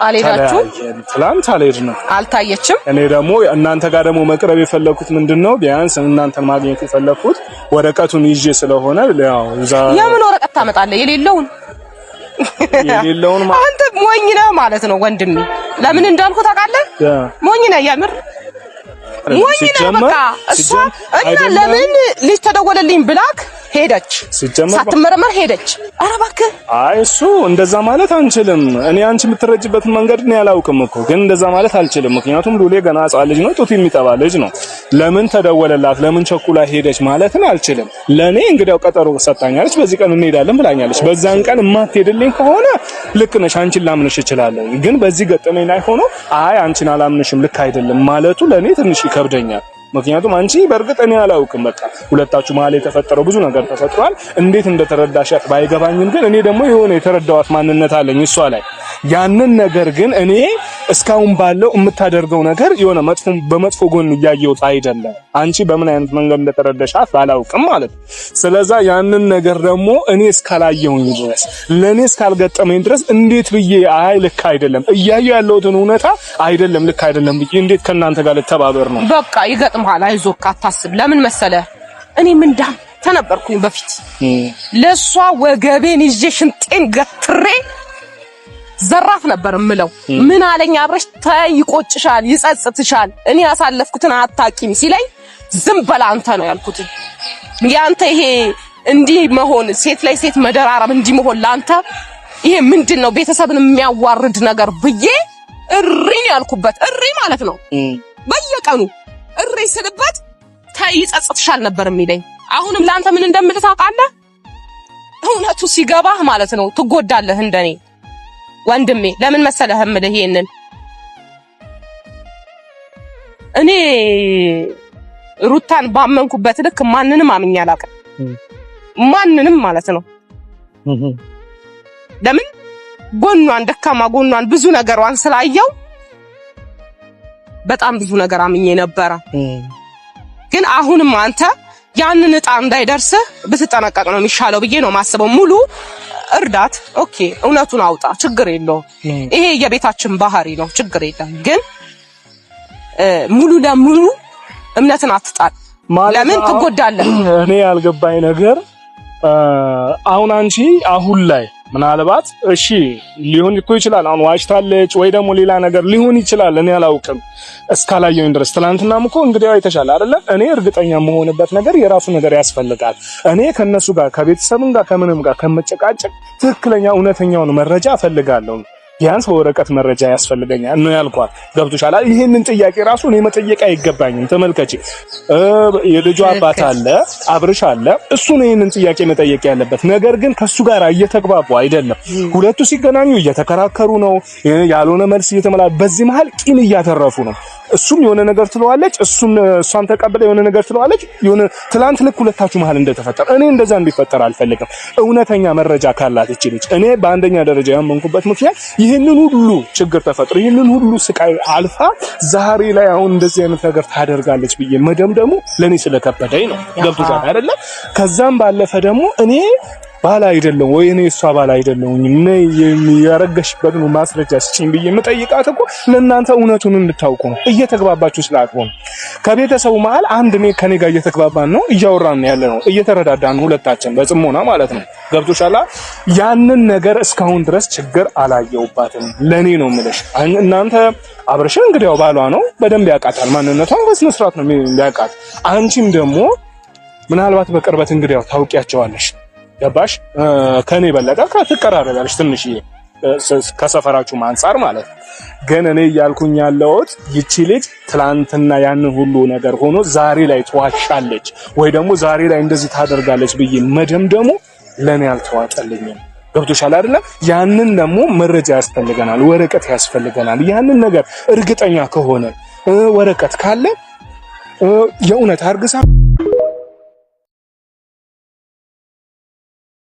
አልሄዳችሁ ትላንት አልሄድንም አልታየችም እኔ ደግሞ እናንተ ጋር ደግሞ መቅረብ የፈለኩት ምንድነው ቢያንስ እናንተን ማግኘት የፈለኩት ወረቀቱን ይዤ ስለሆነ ያው የምን ወረቀት ታመጣለህ የሌለውን አንተ ሞኝ ነህ ማለት ነው ወንድሜ ለምን እንዳልኩ ታውቃለህ ሞኝ ነህ የምር ሞኝ ነህ በቃ እሷ እና ለምን ልጅ ተደወለልኝ ብላክ ሄደች ሳትመረመር ሄደች ኧረ እባክህ አይ እሱ እንደዛ ማለት አንችልም እኔ አንቺ የምትረጅበት መንገድ ነው ያላውቅም እኮ ግን እንደዛ ማለት አልችልም ምክንያቱም ሉሌ ገና ሕፃን ልጅ ነው ጡት የሚጠባ ልጅ ነው ለምን ተደወለላት ለምን ቸኩላ ሄደች ማለት ነው አልችልም ለኔ እንግዲያው ቀጠሮ ሰጣኛለች በዚህ ቀን እንሄዳለን ብላኛለች በዛን ቀን ማትሄድልኝ ከሆነ ልክ ነሽ አንቺን ላምንሽ እችላለሁ ግን በዚህ ገጠመኝ ላይ ሆኖ አይ አንቺን አላምንሽም ልክ አይደለም ማለቱ ለኔ ትንሽ ይከብደኛል ምክንያቱም አንቺ በርግጥ እኔ አላውቅም በቃ ሁለታችሁ መሀል የተፈጠረው ብዙ ነገር ተፈጥሯል እንዴት እንደተረዳሻት ባይገባኝም ግን እኔ ደግሞ የሆነ የተረዳዋት ማንነት አለኝ እሷ ላይ ያንን ነገር ግን እኔ እስካሁን ባለው የምታደርገው ነገር የሆነ በመጥፎ ጎን ያየውት አይደለም አንቺ በምን አይነት መንገድ እንደተረዳሻት ባላውቅም ማለት ስለዚህ ያንን ነገር ደግሞ እኔ እስካላየሁኝ ድረስ ለኔ እስካልገጠመኝ ድረስ እንዴት ብዬ አይ ልክ አይደለም እያየሁ ያለውትን እውነታ አይደለም ልክ አይደለም ብዬ እንዴት ከናንተ ጋር ልተባበር ነው በቃ ይገጥምሃል አይዞህ አታስብ ለምን መሰለ እኔ ምንዳም ተነበርኩኝ በፊት ለሷ ወገቤን ይዤ ሽንጤን ገትሬ ዘራፍ ነበር ምለው ምን አለኝ አብረሽ ታይቆጭሻል ይጸጽትሻል እኔ ያሳለፍኩትን አታቂም ሲለኝ ዝም በላ አንተ ነው ያልኩት ያንተ ይሄ እንዲህ መሆን ሴት ላይ ሴት መደራረብ እንዲህ መሆን ላንተ ይሄ ምንድነው ቤተሰብን የሚያዋርድ ነገር ብዬ እሪን ያልኩበት እሪ ማለት ነው በየቀኑ እሪ ስልበት ታይጸጽትሻል ነበር የሚለኝ አሁንም ላንተ ምን እንደምልህ ታውቃለህ እውነቱ ሲገባህ ማለት ነው ትጎዳለህ እንደኔ ወንድሜ ለምን መሰለህ እምልህ ይሄንን እኔ ሩታን ባመንኩበት ልክ ማንንም አምኜ አላውቅም ማንንም ማለት ነው ለምን ጎኗን ደካማ ጎኗን ብዙ ነገሯን ስላየው በጣም ብዙ ነገር አምኜ ነበር ግን አሁንም አንተ ያንን እጣ እንዳይደርስህ ብትጠነቀቅ ነው የሚሻለው ብዬ ነው ማስበው ሙሉ እርዳት ኦኬ እውነቱን አውጣ ችግር የለው ይሄ የቤታችን ባህሪ ነው ችግር የለም ግን ሙሉ ለሙሉ እምነትን አትጣል ለምን ትጎዳለህ እኔ ያልገባኝ ነገር አሁን አንቺ አሁን ላይ ምናልባት እሺ ሊሆን ይችላል አሁን ዋሽታለች ወይ ደግሞ ሌላ ነገር ሊሆን ይችላል እኔ አላውቅም እስካላየው ድረስ ትላንትናም እኮ እንግዲህ አይተሻል አይደለ እኔ እርግጠኛ መሆንበት ነገር የራሱ ነገር ያስፈልጋል እኔ ከነሱ ጋር ከቤተሰብም ጋር ከምንም ጋር ከመጨቃጨቅ ትክክለኛ እውነተኛውን መረጃ እፈልጋለሁ ቢያንስ ወረቀት መረጃ ያስፈልገኛል ነው ያልኳት ገብቶሻል ይሄንን ጥያቄ ራሱ እኔ መጠየቅ አይገባኝም ተመልከቺ የልጇ አባት አለ አብርሽ አለ እሱ ነው ይሄንን ጥያቄ መጠየቅ ያለበት ነገር ግን ከሱ ጋር እየተግባቡ አይደለም ሁለቱ ሲገናኙ እየተከራከሩ ነው ያልሆነ መልስ እየተመላ በዚህ መሃል ቂም እያተረፉ ነው እሱም የሆነ ነገር ትለዋለች እሷም ተቀበለ የሆነ ነገር ትለዋለች የሆነ ትላንት ልክ ሁለታችሁ መሃል እንደተፈጠረ እኔ እንደዛ እንዲፈጠር አልፈልግም እውነተኛ መረጃ ካላት እቺ ልጅ እኔ በአንደኛ ደረጃ ያመንኩበት ምክንያት ይሄንን ሁሉ ችግር ተፈጥሮ ይሄንን ሁሉ ስቃይ አልፋ ዛሬ ላይ አሁን እንደዚህ አይነት ነገር ታደርጋለች ብዬ መደምደሙ ለኔ ስለከበደኝ ነው ገብቶሻል አይደለ ከዛም ባለፈ ደግሞ እኔ ባላ አይደለም ወይ እኔ እሷ ባላ አይደለም ነይ የሚያረጋሽበት ነው ማስረጃ ስጪኝ ብዬ መጠይቃት እኮ ለእናንተ እውነቱን እንድታውቁ ነው እየተግባባችሁ ስላልሆነ ከቤተሰቡ መሃል አንድ እኔ ከኔ ጋር እየተግባባን ነው እያወራን ያለ ነው እየተረዳዳን ሁለታችን በጽሞና ማለት ነው ገብቶሻል ያንን ነገር እስካሁን ድረስ ችግር አላየውባትም ለኔ ነው የምልሽ እናንተ አብርሽ እንግዲህ ያው ባሏ ነው በደንብ ያውቃታል ማንነቷን በስነ ስርዓት ነው የሚያውቃት አንቺም ደግሞ ምናልባት በቅርበት እንግዲህ ያው ታውቂያቸዋለሽ ገባሽ ከኔ በለጠ ከተቀራረበልሽ ትንሽ ከሰፈራችሁ አንፃር ማለት ግን እኔ ያልኩኝ ያለውት ይቺ ልጅ ትላንትና ያንን ሁሉ ነገር ሆኖ ዛሬ ላይ ተዋሻለች ወይ ደግሞ ዛሬ ላይ እንደዚህ ታደርጋለች ብዬ መደምደሙ ለኔ አልተዋጠልኝም ገብቶሻል አይደለ ያንን ደግሞ መረጃ ያስፈልገናል ወረቀት ያስፈልገናል ያንን ነገር እርግጠኛ ከሆነ ወረቀት ካለ የእውነት አርግሳ